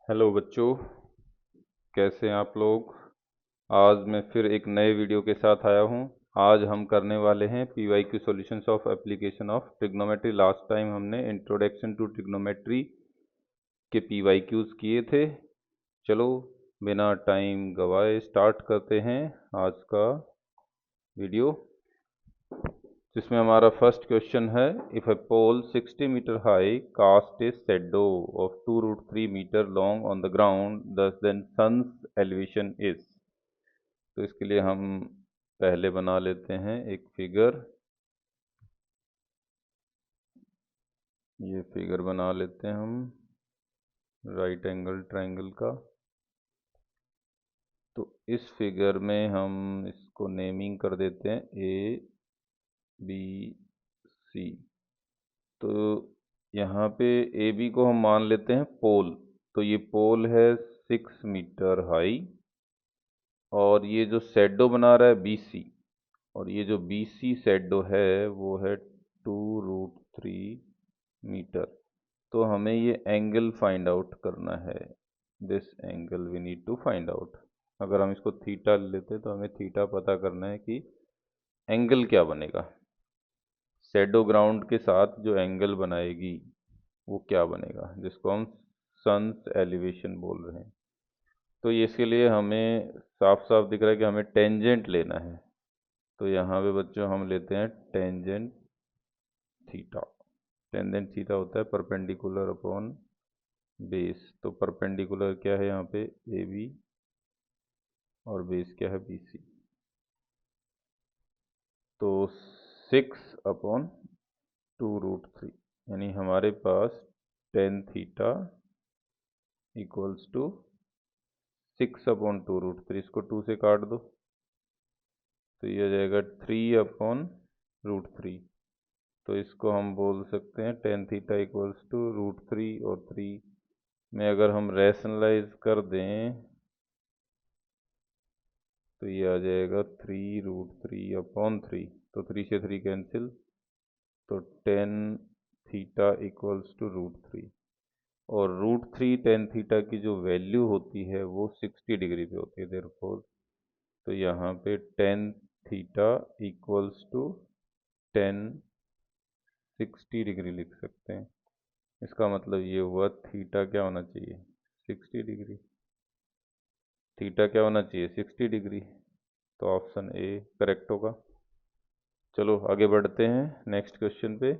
Hello बच्चों, कैसे हैं आप लोग। आज मैं फिर एक नए वीडियो के साथ आया हूं। आज हम करने वाले हैं PYQ solutions of application of trigonometry. Last time हमने इंट्रोडक्शन टू ट्रिग्नोमेट्री के PYQs किए थे। चलो बिना टाइम गवाए स्टार्ट करते हैं आज का वीडियो, जिसमें हमारा फर्स्ट क्वेश्चन है, if a pole 60 metre high cast a shadow of 2√3 metre long on the ground, thus then sun's elevation is. तो इसके लिए हम पहले बना लेते हैं एक फिगर। ये फिगर बना लेते हैं हम राइट एंगल ट्रायंगल का। तो इस फिगर में हम इसको नेमिंग कर देते हैं ABC। तो यहाँ पे AB को हम मान लेते हैं पोल। तो ये पोल है 6 मीटर हाई, और ये जो शैडो बना रहा है BC, और ये जो BC शैडो है वो है 2√3 मीटर। तो हमें ये एंगल फाइंड आउट करना है। This angle we need to find out. अगर हम इसको थीटा लेते तो हमें थीटा पता करना है कि एंगल क्या बनेगा। शैडो ग्राउंड के साथ जो एंगल बनाएगी वो क्या बनेगा, जिसको हम सन्स एलिवेशन बोल रहे हैं। तो ये इसके लिए हमें साफ साफ दिख रहा है कि हमें टेंजेंट लेना है। तो यहाँ पे बच्चों हम लेते हैं टेंजेंट थीटा। टेंजेंट थीटा होता है परपेंडिकुलर अपॉन बेस। तो परपेंडिकुलर क्या है यहाँ पे AB, और बेस क्या है BC। तो 6/2√3, यानी हमारे पास टेन थीटा इक्वल्स टू 6/2√3। इसको 2 से काट दो तो ये आ जाएगा 3/√3। तो इसको हम बोल सकते हैं टेन थीटा इक्वल्स टू √3, और 3 में अगर हम रैशनलाइज कर दें तो ये आ जाएगा 3√3/3। तो 3 से 3 कैंसिल, तो टेन थीटा इक्वल्स टू √3। और √3 टेन थीटा की जो वैल्यू होती है वो 60 डिग्री पे होती है, देयरफॉर तो यहाँ पे tan theta equals to tan 60 degree लिख सकते हैं। इसका मतलब ये हुआ थीटा क्या होना चाहिए, 60 डिग्री। थीटा क्या होना चाहिए, 60 डिग्री। तो ऑप्शन ए करेक्ट होगा। चलो आगे बढ़ते हैं नेक्स्ट क्वेश्चन पे।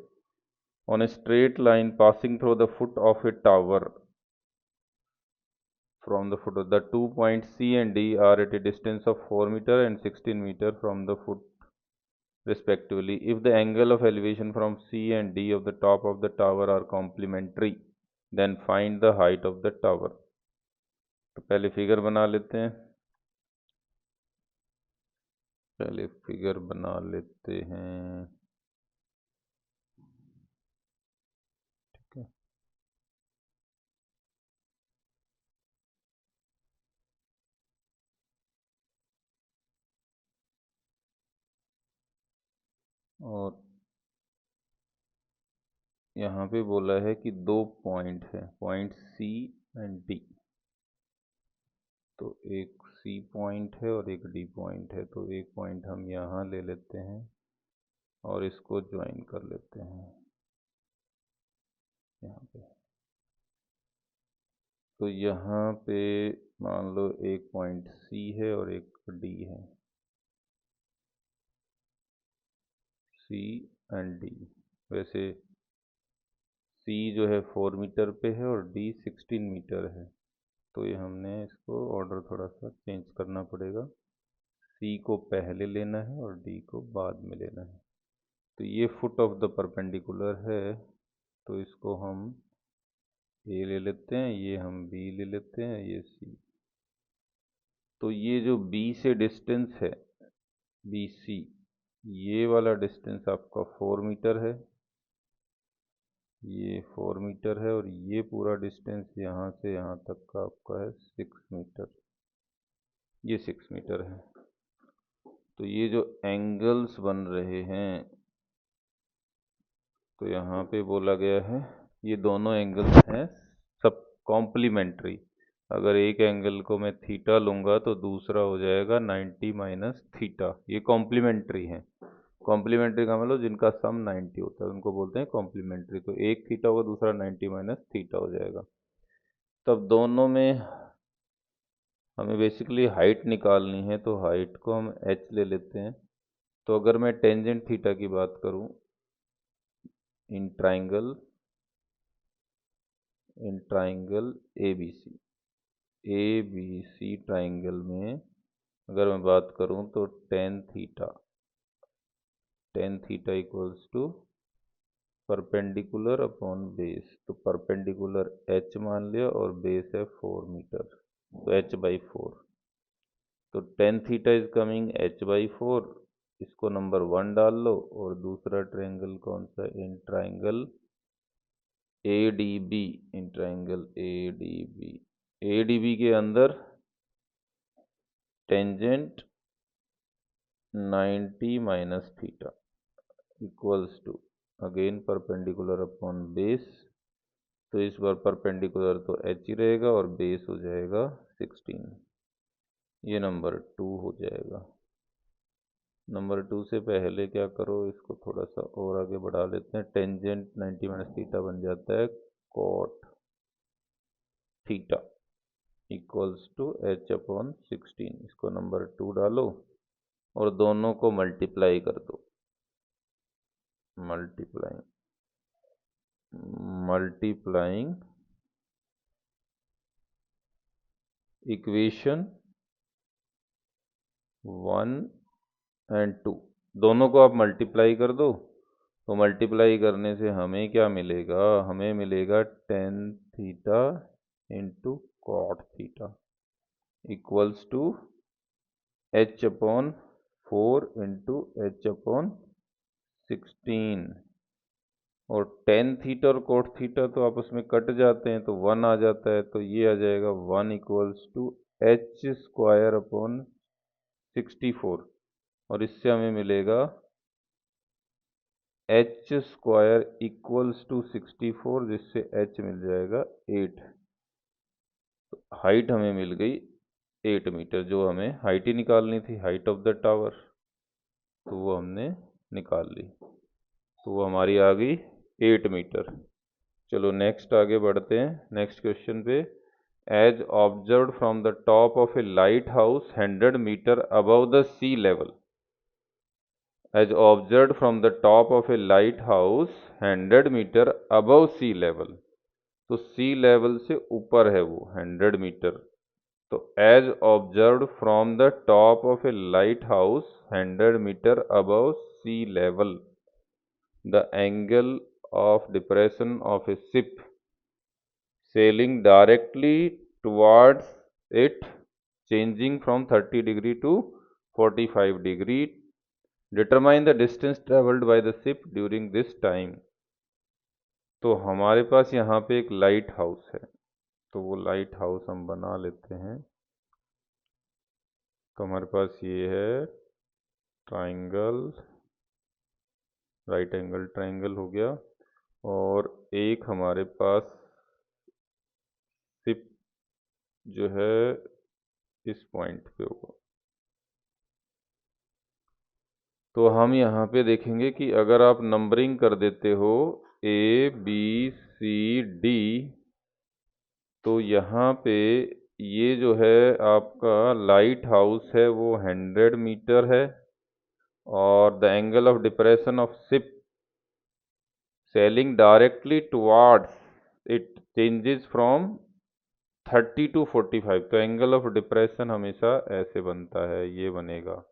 On a straight line passing through the foot of a tower, from the foot, the 2 points C and D are at a distance of 4 meter and 16 meter from the foot respectively. If the angle of elevation from C and D of the top of the tower are complementary, then find the height of the tower. तो पहले figure बना लेते हैं। पहले figure बना लेते हैं, ठीक है। और यहाँ पे बोला है कि दो पॉइंट है, पॉइंट C एंड D। तो एक C पॉइंट है और एक D पॉइंट है। तो एक पॉइंट हम यहाँ ले लेते हैं और इसको ज्वाइन कर लेते हैं यहाँ पे। तो यहाँ पे मान लो एक पॉइंट C है और एक D है, C एंड D। वैसे C जो है 4 मीटर पे है और D 16 मीटर है। तो ये हमने इसको ऑर्डर थोड़ा सा चेंज करना पड़ेगा। C को पहले लेना है और D को बाद में लेना है। तो ये फुट ऑफ द परपेंडिकुलर है, तो इसको हम A ले लेते हैं, ये हम B ले लेते हैं, ये C। तो ये जो B से डिस्टेंस है BC, ये वाला डिस्टेंस आपका 4 मीटर है, ये 4 मीटर है, और ये पूरा डिस्टेंस यहाँ से यहाँ तक का आपका है 6 मीटर, ये 6 मीटर है। तो ये जो एंगल्स बन रहे हैं, तो यहाँ पे बोला गया है ये दोनों एंगल्स हैं सब कॉम्प्लीमेंट्री। अगर एक एंगल को मैं थीटा लूँगा तो दूसरा हो जाएगा 90 माइनस थीटा। ये कॉम्प्लीमेंट्री हैं। कॉम्प्लीमेंट्री का मतलब जिनका सम 90 होता है उनको बोलते हैं कॉम्प्लीमेंट्री। तो एक थीटा होगा, दूसरा 90 माइनस थीटा हो जाएगा। तब दोनों में हमें बेसिकली हाइट निकालनी है, तो हाइट को हम h ले लेते हैं। तो अगर मैं टेंजेंट थीटा की बात करूं in triangle A B C triangle में अगर मैं बात करूं तो tan theta equals to perpendicular upon base. तो परपेंडिकुलर h मान लिया और बेस है 4 मीटर, तो h/4। तो tan theta is coming h/4, इसको नंबर 1 डाल लो। और दूसरा ट्रायंगल कौन सा, इन ट्रायंगल ADB, ADB के अंदर tangent 90 minus theta equals to again perpendicular upon base. तो इस बार परपेंडिकुलर तो h ही रहेगा और बेस हो जाएगा 16। ये नंबर 2 हो जाएगा। नंबर 2 से पहले क्या करो, इसको थोड़ा सा और आगे बढ़ा लेते हैं। टेंजेंट 90 माइनस थीटा बन जाता है cot theta equals to h/16। इसको नंबर 2 डालो और दोनों को मल्टीप्लाई कर दो। मल्टीप्लाइंग इक्वेशन 1 एंड 2, दोनों को आप मल्टीप्लाई कर दो। तो मल्टीप्लाई करने से हमें क्या मिलेगा, हमें मिलेगा tan theta into cot theta equals to h/4 into h/16। और टेन थीटा और कोट थीटा तो आपस में कट जाते हैं, तो 1 आ जाता है। तो ये आ जाएगा 1 इक्वल्स टू h² अपॉन 64। और इससे हमें मिलेगा h² इक्वल्स टू 64, जिससे h मिल जाएगा 8। तो हाइट हमें मिल गई 8 मीटर। जो हमें हाइट ही निकालनी थी, हाइट ऑफ द टावर, तो वो हमने निकाल ली। तो वो हमारी आ गई 8 मीटर। चलो नेक्स्ट आगे बढ़ते हैं, नेक्स्ट क्वेश्चन पे। As observe from the top of a lighthouse 100 metre above the sea level. As observe from the top of a lighthouse 100 metre above sea level. तो sea level से ऊपर है वो 100 metre. तो as observe from the top of a lighthouse 100 metre above sea level, the angle of depression of a ship sailing directly towards it changing from 30 degree to 45 degree. Determine the distance traveled by the ship during this time. तो हमारे पास यहाँ पे एक light house है, तो वो light house हम बना लेते हैं। तो हमारे पास ये है ट्राइंगल, राइट एंगल ट्राइंगल हो गया, और एक हमारे पास शिप जो है इस पॉइंट पे होगा। तो हम यहाँ पे देखेंगे कि अगर आप नंबरिंग कर देते हो ABCD, तो यहाँ पे ये जो है आपका लाइट हाउस है वो 100 मीटर है, और the angle of depression of ship sailing directly towards it changes from 30 to 45। तो एंगल ऑफ डिप्रेशन हमेशा ऐसे बनता है, ये बनेगा,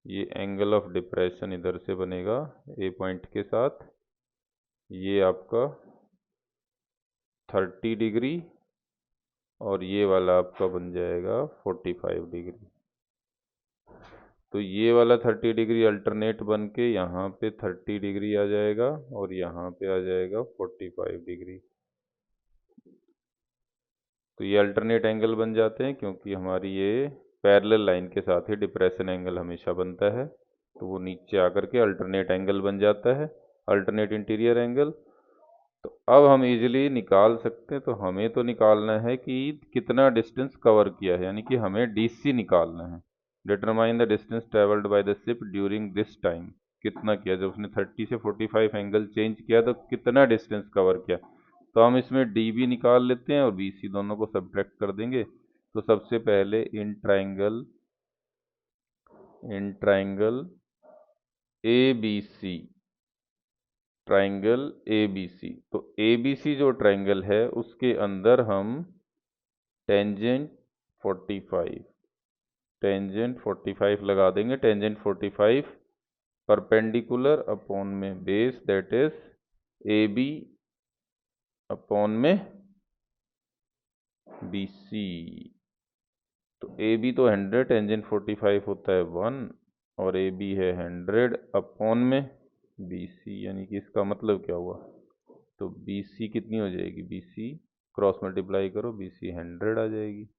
ये एंगल ऑफ डिप्रेशन इधर से बनेगा ए पॉइंट के साथ, ये आपका 30 डिग्री, और ये वाला आपका बन जाएगा 45 डिग्री। तो ये वाला 30 डिग्री अल्टरनेट बन के यहाँ पे 30 डिग्री आ जाएगा, और यहाँ पे आ जाएगा 45 डिग्री। तो ये अल्टरनेट एंगल बन जाते हैं, क्योंकि हमारी ये पैरेलल लाइन के साथ ही डिप्रेशन एंगल हमेशा बनता है। तो वो नीचे आकर के अल्टरनेट एंगल बन जाता है, अल्टरनेट इंटीरियर एंगल। तो अब हम इजीली निकाल सकते हैं। तो हमें तो निकालना है कि कितना डिस्टेंस कवर किया है, यानी कि हमें डीसी निकालना है। Determine the distance travelled by the ship during this time. कितना किया, जब उसने 30 से 45 एंगल चेंज किया तो कितना डिस्टेंस कवर किया। तो हम इसमें डी बी निकाल लेते हैं और बी सी दोनों को सब्ट्रैक्ट कर देंगे। तो सबसे पहले in triangle A B C, triangle A B C, तो ए बी सी जो ट्राइंगल है उसके अंदर हम टेंजेंट 45 लगा देंगे। टेंजेंट 45 परपेंडिकुलर अपॉन में base, that is A B upon में बी सी। तो ए बी तो 100, टेंजेंट 45 होता है 1, और ए बी है 100 अपॉन में बी सी, यानी कि इसका मतलब क्या हुआ, तो बी सी कितनी हो जाएगी, बी सी क्रॉस मल्टीप्लाई करो, बी सी 100 आ जाएगी।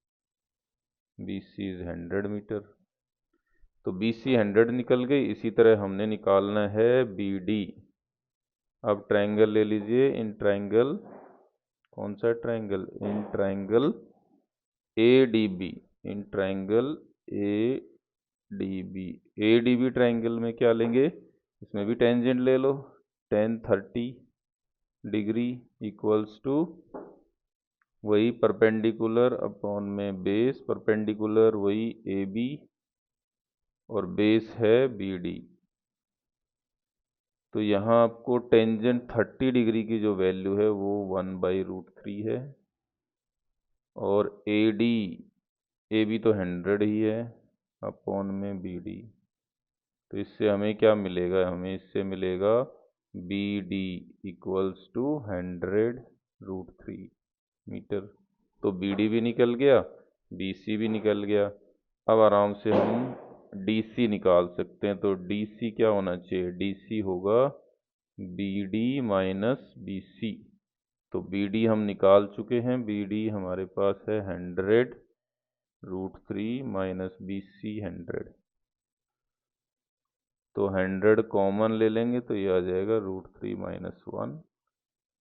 B C is 100 metre. तो बी सी 100 निकल गई। इसी तरह हमने निकालना है बी डी। अब ट्रायंगल ले लीजिए, इन ट्रायंगल, कौन सा triangle, in triangle A D B, in triangle A D B. A D B triangle में क्या लेंगे, इसमें भी टेंजेंट ले लो, टेन 30 डिग्री इक्वल्स टू वही परपेंडिकुलर अपॉन में बेस, परपेंडिकुलर वही ए बी और बेस है बी डी। तो यहाँ आपको टेंजेंट 30 डिग्री की जो वैल्यू है वो 1/√3 है, और ए बी तो 100 ही है अपॉन में बी डी। तो इससे हमें क्या मिलेगा, हमें इससे मिलेगा B D equals to 100√3 metre. तो बी डी भी निकल गया, बी सी भी निकल गया। अब आराम से हम डी सी निकाल सकते हैं। तो डी सी क्या होना चाहिए, डी सी होगा B D minus B C. तो बी डी हम निकाल चुके हैं, बी डी हमारे पास है 100√3 माइनस बी सी 100। तो 100 कॉमन ले लेंगे तो ये आ जाएगा √3 माइनस 1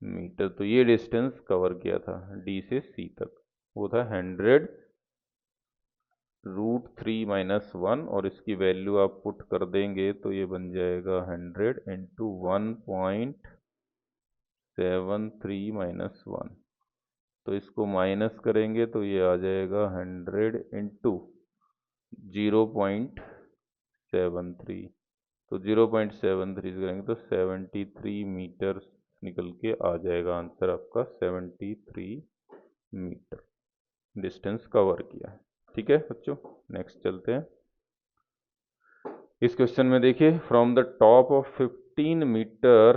मीटर। तो ये डिस्टेंस कवर किया था डी से सी तक, वो था 100√3 माइनस 1, और इसकी वैल्यू आप पुट कर देंगे तो ये बन जाएगा 100 इंटू 1.73 माइनस 1। तो इसको माइनस करेंगे तो ये आ जाएगा 100 इंटू 0.73। तो 0.73 करेंगे तो 73 मीटर निकल के आ जाएगा। आंसर आपका 73 मीटर डिस्टेंस कवर किया है। ठीक है बच्चों, नेक्स्ट चलते हैं। इस क्वेश्चन में देखिए, from the top of 15 metre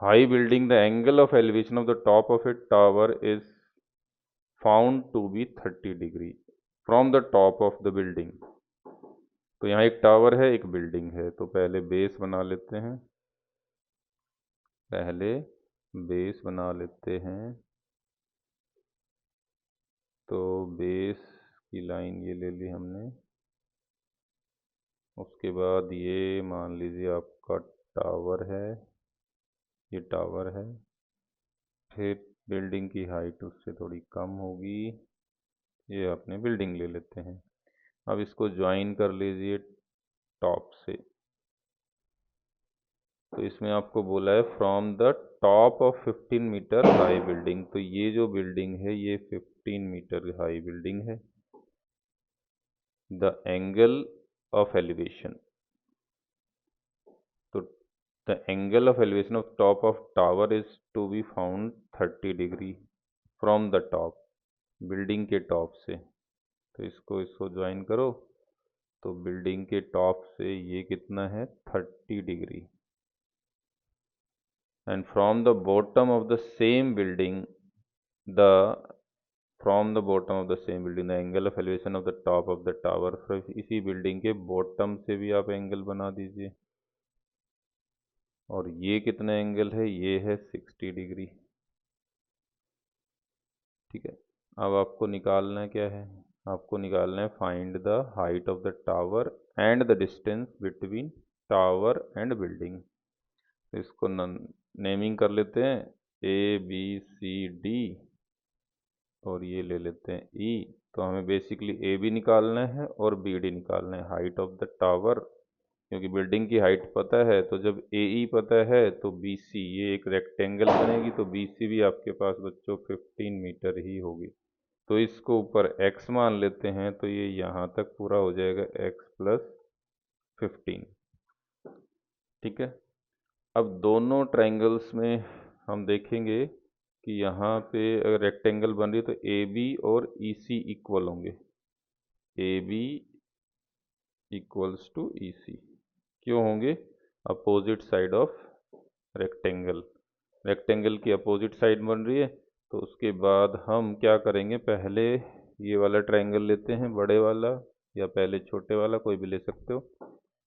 high building the angle of elevation of the top of a tower is found to be 30 degree from the top of the building. तो यहाँ एक टावर है, एक बिल्डिंग है। तो पहले बेस बना लेते हैं, तो बेस की लाइन ये ले ली हमने। उसके बाद ये मान लीजिए आपका टावर है, ये टावर है। फिर बिल्डिंग की हाइट उससे थोड़ी कम होगी, ये अपने बिल्डिंग ले लेते हैं। अब इसको ज्वाइन कर लीजिए टॉप से। तो इसमें आपको बोला है from the top of 15 metre high building. तो ये जो बिल्डिंग है ये 15 मीटर हाई बिल्डिंग है। द एंगल ऑफ एलिवेशन, तो the angle of elevation of top of tower is to be found 30 degree from the top, building के top से। तो इसको इसको ज्वाइन करो, तो बिल्डिंग के टॉप से ये कितना है 30 degree. And from the bottom of the same building the the angle of elevation of the top of the tower. फिर इसी बिल्डिंग के बॉटम से भी आप एंगल बना दीजिए, और ये कितना एंगल है, ये है 60 डिग्री। ठीक है, अब आपको निकालना क्या है, आपको निकालना है find the height of the tower and the distance between tower and building. इसको नेमिंग कर लेते हैं ए बी सी डी और ये ले लेते हैं ई। तो हमें बेसिकली ए बी निकालना है और बी डी निकालना है, हाइट ऑफ द टावर। क्योंकि बिल्डिंग की हाइट पता है तो जब ए ई पता है तो बी सी, ये एक रेक्टेंगल बनेगी तो बी सी भी आपके पास बच्चों 15 मीटर ही होगी। तो इसको ऊपर x मान लेते हैं तो ये यहाँ तक पूरा हो जाएगा x+15। ठीक है। अब दोनों ट्रायंगल्स में हम देखेंगे कि यहाँ पे अगर रेक्टेंगल बन रही है तो ए बी और ई सी इक्वल होंगे, ए बी इक्वल्स टू ई सी। क्यों होंगे? Opposite side of rectangle, rectangle की अपोजिट साइड बन रही है। तो उसके बाद हम क्या करेंगे, पहले ये वाला ट्रायंगल लेते हैं बड़े वाला, या पहले छोटे वाला, कोई भी ले सकते हो।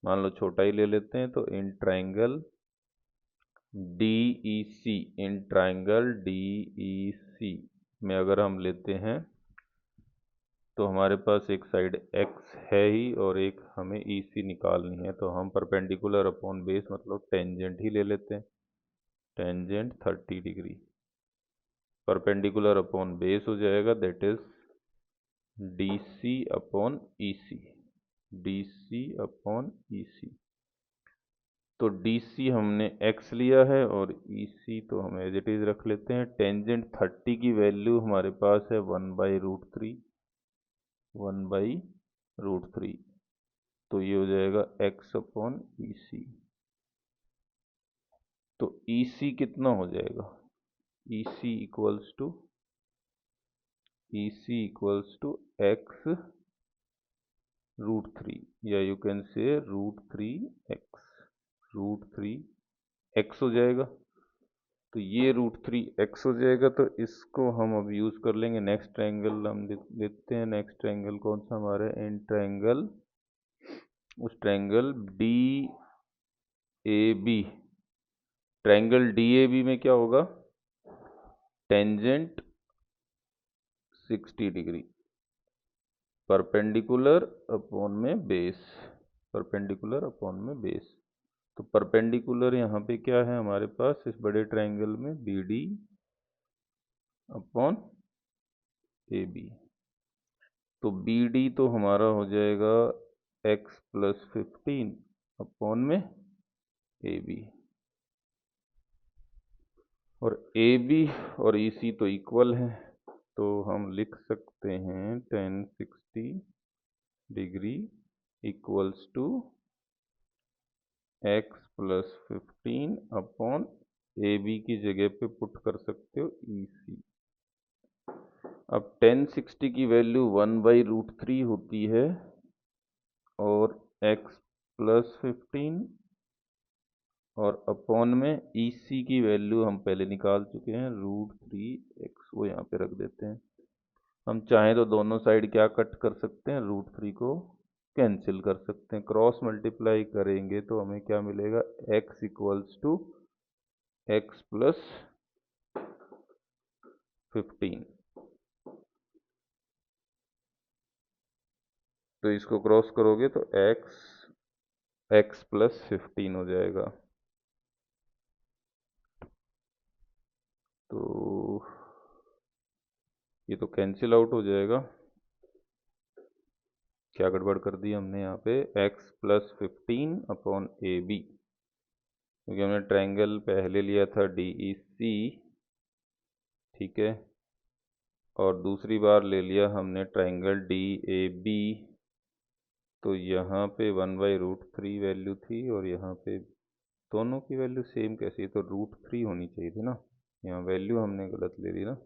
मान लो छोटा ही ले लेते हैं। तो in triangle D E C, in triangle D E C में अगर हम लेते हैं तो हमारे पास एक साइड x है ही और एक हमें ई सी निकालनी है। तो हम परपेंडिकुलर अपॉन बेस मतलब टेंजेंट ही ले लेते हैं। Tangent 30 degree perpendicular upon base हो जाएगा, that is D C upon E C, D C upon E C. तो डी सी हमने x लिया है और ई सी तो हम एज इट इज रख लेते हैं। टेंजेंट 30 की वैल्यू हमारे पास है 1/√3, 1/√3। तो ये हो जाएगा x अपॉन ई सी। तो ई सी कितना हो जाएगा? ई सी इक्वल्स टू x√3, या you can say √3x, √3x हो जाएगा। तो ये √3x हो जाएगा। तो इसको हम अब यूज़ कर लेंगे। नेक्स्ट ट्रायंगल हम देखते हैं। नेक्स्ट ट्रायंगल कौन सा हमारा? इन ट्रायंगल, उस triangle D A B, triangle D A B में क्या होगा? टेंजेंट 60 डिग्री परपेंडिकुलर अपॉन में बेस, परपेंडिकुलर अपॉन में बेस। तो परपेंडिकुलर यहाँ पे क्या है हमारे पास इस बड़े ट्रायंगल में? B D upon A B. तो बी डी तो हमारा हो जाएगा x+15 अपॉन में ए बी, और ए बी और ई सी तो इक्वल है। तो हम लिख सकते हैं tan 60 degree equals to x+15 upon A B की जगह पे पुट कर सकते हो ई सी। अब tan 60 की वैल्यू 1/√3 होती है और x+15 और अपॉन में ई सी की वैल्यू हम पहले निकाल चुके हैं, √3x, वो यहाँ पे रख देते हैं। हम चाहें तो दोनों साइड क्या कट कर सकते हैं? √3 को कैंसिल कर सकते हैं। क्रॉस मल्टीप्लाई करेंगे तो हमें क्या मिलेगा? x equals to x+15। तो इसको क्रॉस करोगे तो x+15 हो जाएगा। तो ये तो कैंसिल आउट हो जाएगा। क्या गड़बड़ कर दी हमने यहाँ पे? x+15 अपॉन ए बी, क्योंकि हमने ट्रायंगल पहले लिया था डी ई सी, ठीक है, और दूसरी बार ले लिया हमने ट्रायंगल डी ए बी। तो यहाँ पे 1/√3 वैल्यू थी और यहाँ पे दोनों की वैल्यू सेम कैसी है? तो √3 होनी चाहिए थी ना, यहाँ वैल्यू हमने गलत ले ली ना।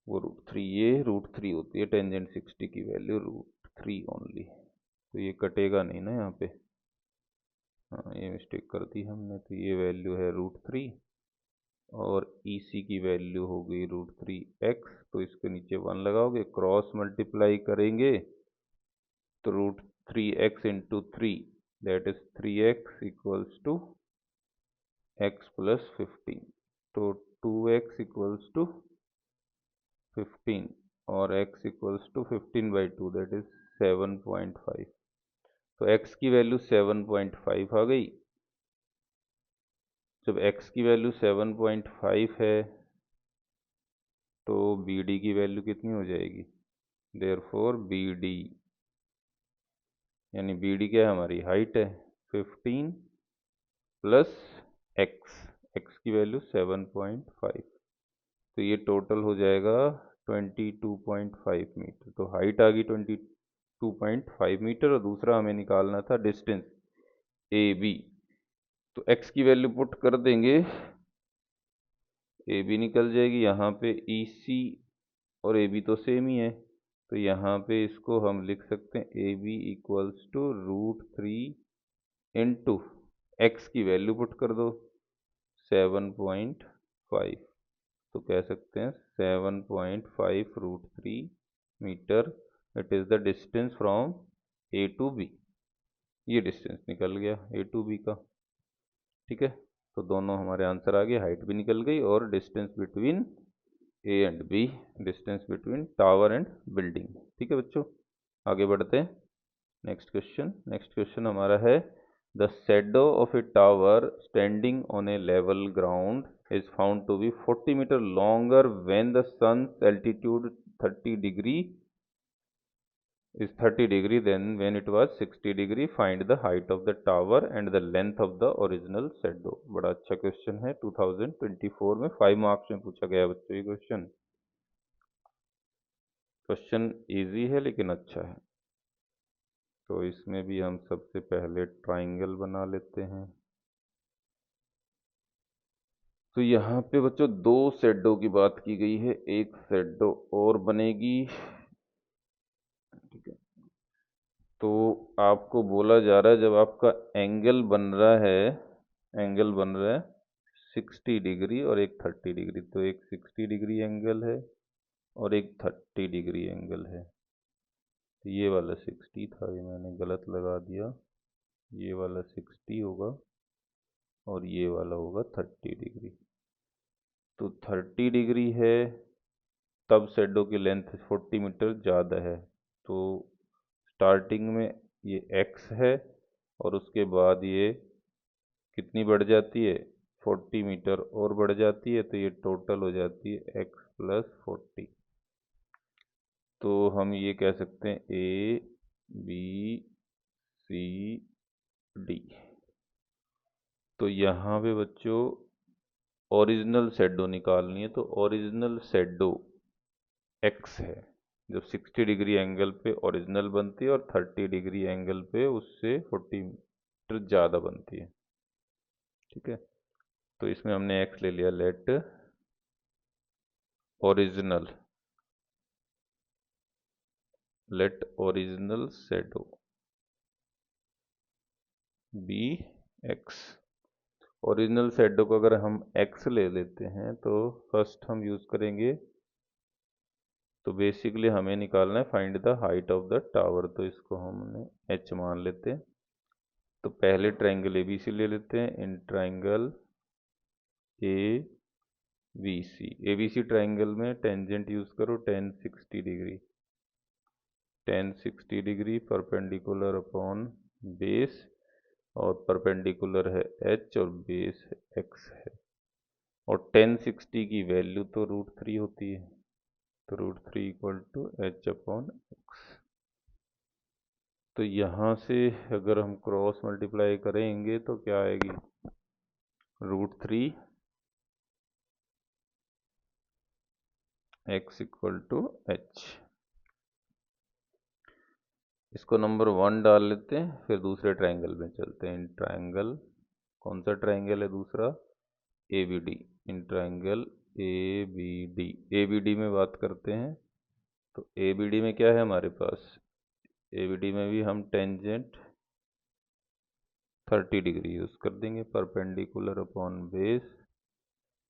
वो √3, ये √3 होती है टेंजेंट 60 की वैल्यू, √3 ओनली। तो ये कटेगा नहीं ना यहाँ पे। हाँ, ये मिस्टेक कर दी हमने। तो ये वैल्यू है √3 और ई सी की वैल्यू हो गई √3x। तो इसके नीचे 1 लगाओगे, क्रॉस मल्टीप्लाई करेंगे तो √3x into 3, that is 3x equals to x+15। तो 2x इक्वल्स टू 15 और x equals to 15/2, that is 7.5। तो x की वैल्यू 7.5 आ गई जब x की वैल्यू 7.5 है तो BD की वैल्यू कितनी हो जाएगी? देयरफॉर BD, यानी BD क्या है, हमारी हाइट है, 15 प्लस x की वैल्यू 7.5, तो ये टोटल हो जाएगा 22.5 मीटर। तो हाइट आ गई 22.5 मीटर, और दूसरा हमें निकालना था डिस्टेंस AB। तो x की वैल्यू पुट कर देंगे, AB निकल जाएगी, यहाँ पे EC और AB तो सेम ही है, तो यहाँ पे इसको हम लिख सकते हैं AB equals to √3 into x की वैल्यू पुट कर दो 7.5, तो कह सकते हैं 7.5 √3 metre, it is the distance from A to B। ये डिस्टेंस निकल गया A टू B का। ठीक है, तो दोनों हमारे आंसर आ गए, हाइट भी निकल गई और distance between A and B, distance between tower and building. ठीक है बच्चों, आगे बढ़ते हैं। नेक्स्ट क्वेश्चन हमारा है, the shadow of a tower standing on a level ground is found to be 40 meter longer when the sun's altitude 30 degree is 30 degree than when it was 60 degree. Find the height of the tower and the length of the original shadow। बड़ा अच्छा question है, 2024 में 5 marks में पूछा गया बच्चों ये question. Question easy है लेकिन अच्छा है। तो इसमें भी हम सबसे पहले ट्राइंगल बना लेते हैं। तो यहाँ पे बच्चों दो शेडो की बात की गई है, एक शेडो और बनेगी। ठीक है, तो आपको बोला जा रहा है जब आपका एंगल बन रहा है 60 डिग्री और एक 30 डिग्री, तो एक 60 डिग्री एंगल है और एक 30 डिग्री एंगल है। तो ये वाला 60 था, ये मैंने गलत लगा दिया, ये वाला 60 होगा और ये वाला होगा 30 डिग्री। तो 30 डिग्री है तब शेडो की लेंथ 40 मीटर ज़्यादा है, तो स्टार्टिंग में ये x है और उसके बाद ये कितनी बढ़ जाती है, 40 मीटर और बढ़ जाती है, तो ये टोटल हो जाती है x प्लस 40। तो हम ये कह सकते हैं A B C D। तो यहाँ पे बच्चों ओरिजिनल शेडो निकालनी है, तो ओरिजिनल शेडो x है, जो 60 डिग्री एंगल पे ओरिजिनल बनती है और 30 डिग्री एंगल पे उससे 40 मीटर ज़्यादा बनती है। ठीक है, तो इसमें हमने x ले लिया, let original shadow be x। Original shadow को अगर हम x ले लेते हैं तो फर्स्ट हम यूज़ करेंगे, तो बेसिकली हमें निकालना है find the height of the tower, तो इसको हमने h मान लेते हैं। तो पहले ट्रायंगल ABC ले लेते हैं, इन ट्रायंगल ABC ट्रायंगल में टेंजेंट यूज़ करो tan 60 degree perpendicular upon base, और परपेंडिकुलर है h और बेस x है, और tan 60 की वैल्यू तो √3 होती है, तो √3 equal to h upon x। तो यहाँ से अगर हम क्रॉस मल्टीप्लाई करेंगे तो क्या आएगी, √3 x इक्वल टू h। इसको नंबर 1 डाल लेते हैं, फिर दूसरे ट्रायंगल में चलते हैं। इन ट्रायंगल, कौन सा ट्रायंगल है दूसरा, ABD। इन ट्रायंगल ABD में बात करते हैं। तो ABD में क्या है हमारे पास, ABD में भी हम टेंजेंट 30 डिग्री यूज़ कर देंगे, परपेंडिकुलर अपॉन बेस।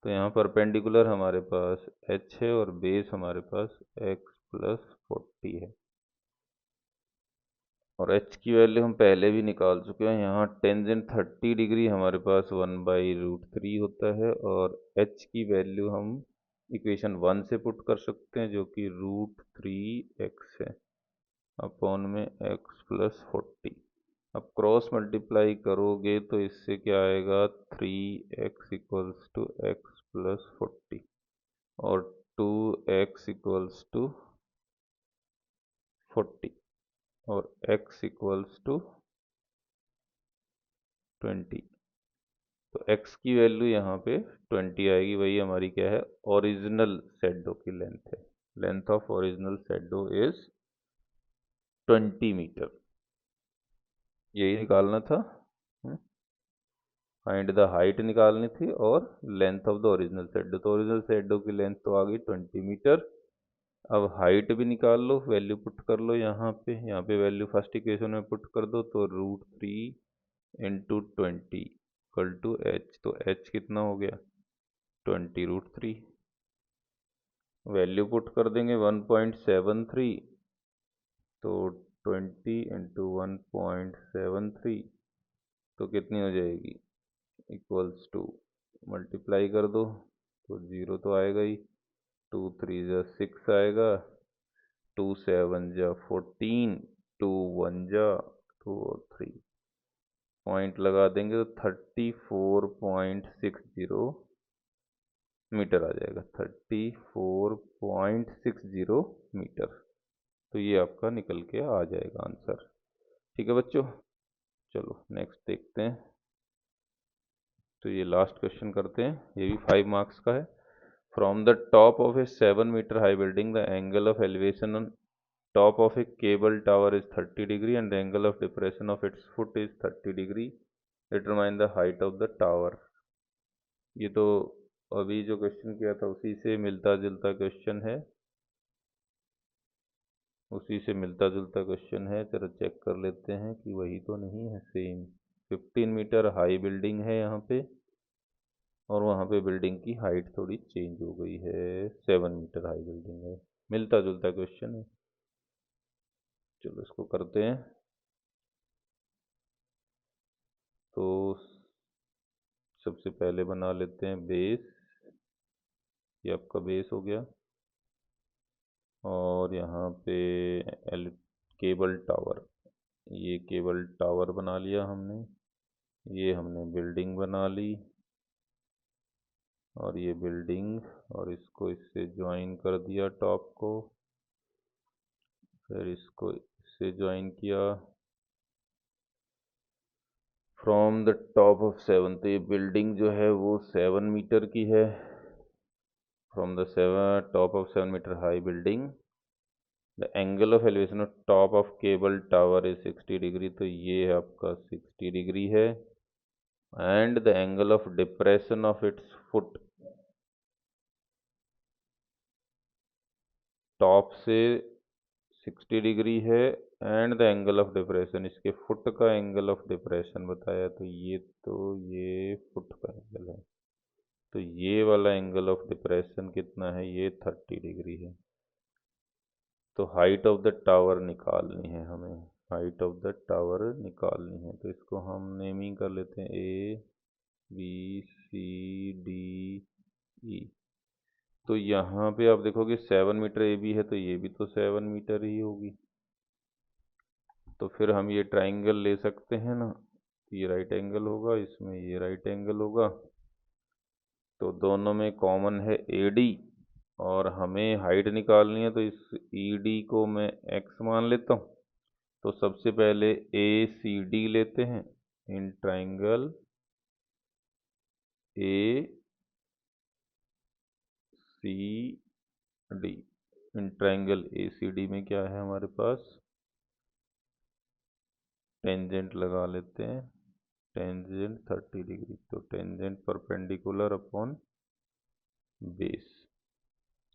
तो यहाँ परपेंडिकुलर हमारे पास h है और बेस हमारे पास x प्लस 40 है, और h की वैल्यू हम पहले भी निकाल चुके हैं। यहाँ टेंजेंट 30 डिग्री हमारे पास 1/√3 होता है, और h की वैल्यू हम इक्वेशन 1 से पुट कर सकते हैं, जो कि √3x है अपॉन में x प्लस 40। अब क्रॉस मल्टीप्लाई करोगे तो इससे क्या आएगा, 3x equals to x plus 40 और 2x इक्वल्स टू 40 और x इक्वल्स टू 20। तो x की वैल्यू यहाँ पे 20 आएगी, वही हमारी क्या है, ओरिजिनल शैडो की लेंथ है। Length of original shadow is 20 metre. यही निकालना था। फाइंड द हाइट निकालनी थी और length of the original shadow. तो ओरिजिनल शैडो की लेंथ तो आ गई 20 मीटर। अब हाइट भी निकाल लो, वैल्यू पुट कर लो यहाँ पे वैल्यू फर्स्ट इक्वेशन में पुट कर दो, तो √3 इंटू 20 इक्वल टू एच। तो एच कितना हो गया, 20√3। वैल्यू पुट कर देंगे 1.73, तो 20 इंटू 1.73 तो कितनी हो जाएगी, इक्वल्स टू, मल्टीप्लाई कर दो तो जीरो तो आएगा ही, 2 3 जा 6 आएगा, 2 7 जा 14, 2 1 जा 2 और 3 पॉइंट लगा देंगे तो 34.60 मीटर आ जाएगा, 34.60 मीटर। तो ये आपका निकल के आ जाएगा आंसर। ठीक है बच्चों, चलो नेक्स्ट देखते हैं। तो ये लास्ट क्वेश्चन करते हैं, ये भी 5 मार्क्स का है। From the top of a 7 metre high building the angle of elevation on top of a cable tower is 30 degree and the angle of depression of its foot is 30 degree. Determine the height of the tower. ये तो अभी जो question किया था उसी से मिलता जुलता क्वेश्चन है, उसी से मिलता जुलता क्वेश्चन है। चलो चेक कर लेते हैं कि वही तो नहीं है, सेम। 15 मीटर हाई बिल्डिंग है यहाँ पे, और वहाँ पे बिल्डिंग की हाइट थोड़ी चेंज हो गई है, 7 मीटर हाई बिल्डिंग है। मिलता जुलता क्वेश्चन है, चलो इसको करते हैं। तो सबसे पहले बना लेते हैं बेस, ये आपका बेस हो गया। और यहाँ पे केबल टावर, ये केबल टावर बना लिया हमने। ये हमने बिल्डिंग बना ली, और ये बिल्डिंग, और इसको इससे ज्वाइन कर दिया टॉप को, फिर इसको इससे ज्वाइन किया। फ्रॉम द टॉप ऑफ 7, तो ये बिल्डिंग जो है वो 7 मीटर की है। From the top of 7 metre high building the angle of elevation of top of cable tower is 60 degree. तो ये आपका 60 डिग्री है। And the angle of depression of its foot, top से 60 डिग्री है, and the angle of depression, इसके foot का angle of depression बताया, तो ये फुट का एंगल है। तो ये वाला एंगल ऑफ डिप्रेशन कितना है, ये 30 डिग्री है। तो हाइट ऑफ द टावर निकालनी है हमें, हाइट ऑफ द टावर निकालनी है। तो इसको हम नेमिंग कर लेते हैं ABCDE। तो यहाँ पे आप देखोगे 7 मीटर AB है, तो ये भी तो 7 मीटर ही होगी। तो फिर हम ये ट्राइंगल ले सकते हैं ना, ये राइट एंगल होगा, इसमें ये राइट एंगल होगा, तो दोनों में कॉमन है AD, और हमें हाइट निकालनी है, तो इस ED को मैं x मान लेता हूँ। तो सबसे पहले ACD लेते हैं in triangle ACD। In triangle ACD में क्या है हमारे पास, टेंजेंट लगा लेते हैं, टेंजेंट 30 डिग्री। तो टेंजेंट परपेंडिकुलर अपॉन बेस,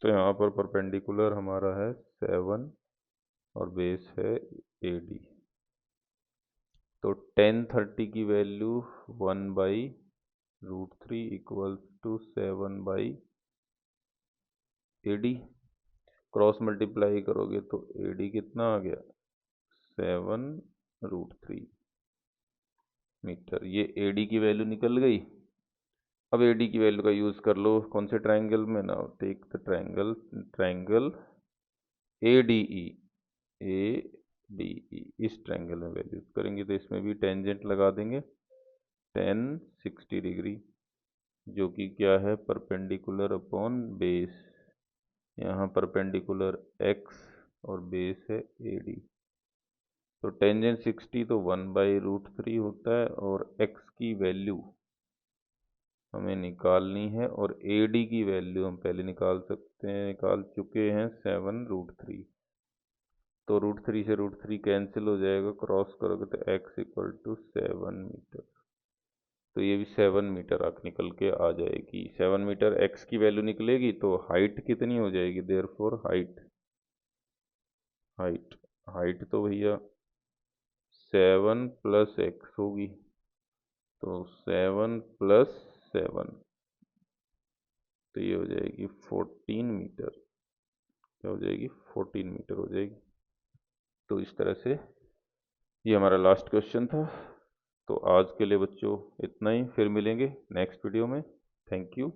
तो यहाँ पर परपेंडिकुलर हमारा है 7 और बेस है AD। तो tan 30 की value 1/√3 equals to 7/AD। Cross multiply करोगे तो AD कितना आ गया, 7√3 मीटर। ये AD की वैल्यू निकल गई। अब AD की वैल्यू का यूज़ कर लो कौन से ट्राइंगल में ना, take the triangle ADE, D E, इस ट्रायंगल में वैल्यूज करेंगे तो इसमें भी टेंजेंट लगा देंगे tan 60 डिग्री, जो कि क्या है, परपेंडिकुलर अपॉन बेस। यहाँ परपेंडिकुलर x और बेस है AD। तो टेंजेंट 60 तो 1/√3 होता है, और x की वैल्यू हमें निकालनी है, और AD की वैल्यू हम पहले निकाल सकते हैं, निकाल चुके हैं 7√3। तो √3 से √3 कैंसिल हो जाएगा, क्रॉस करोगे तो x = 7 मीटर। तो ये भी 7 मीटर निकल के आ जाएगी। 7 मीटर x की वैल्यू निकलेगी तो हाइट कितनी हो जाएगी, देयरफॉर हाइट हाइट हाइट तो भैया 7 + x होगी। तो 7 + 7, तो ये हो जाएगी 14 मीटर। क्या हो जाएगी, 14 मीटर हो जाएगी। तो इस तरह से ये हमारा लास्ट क्वेश्चन था। तो आज के लिए बच्चों इतना ही, फिर मिलेंगे नेक्स्ट वीडियो में। Thank you.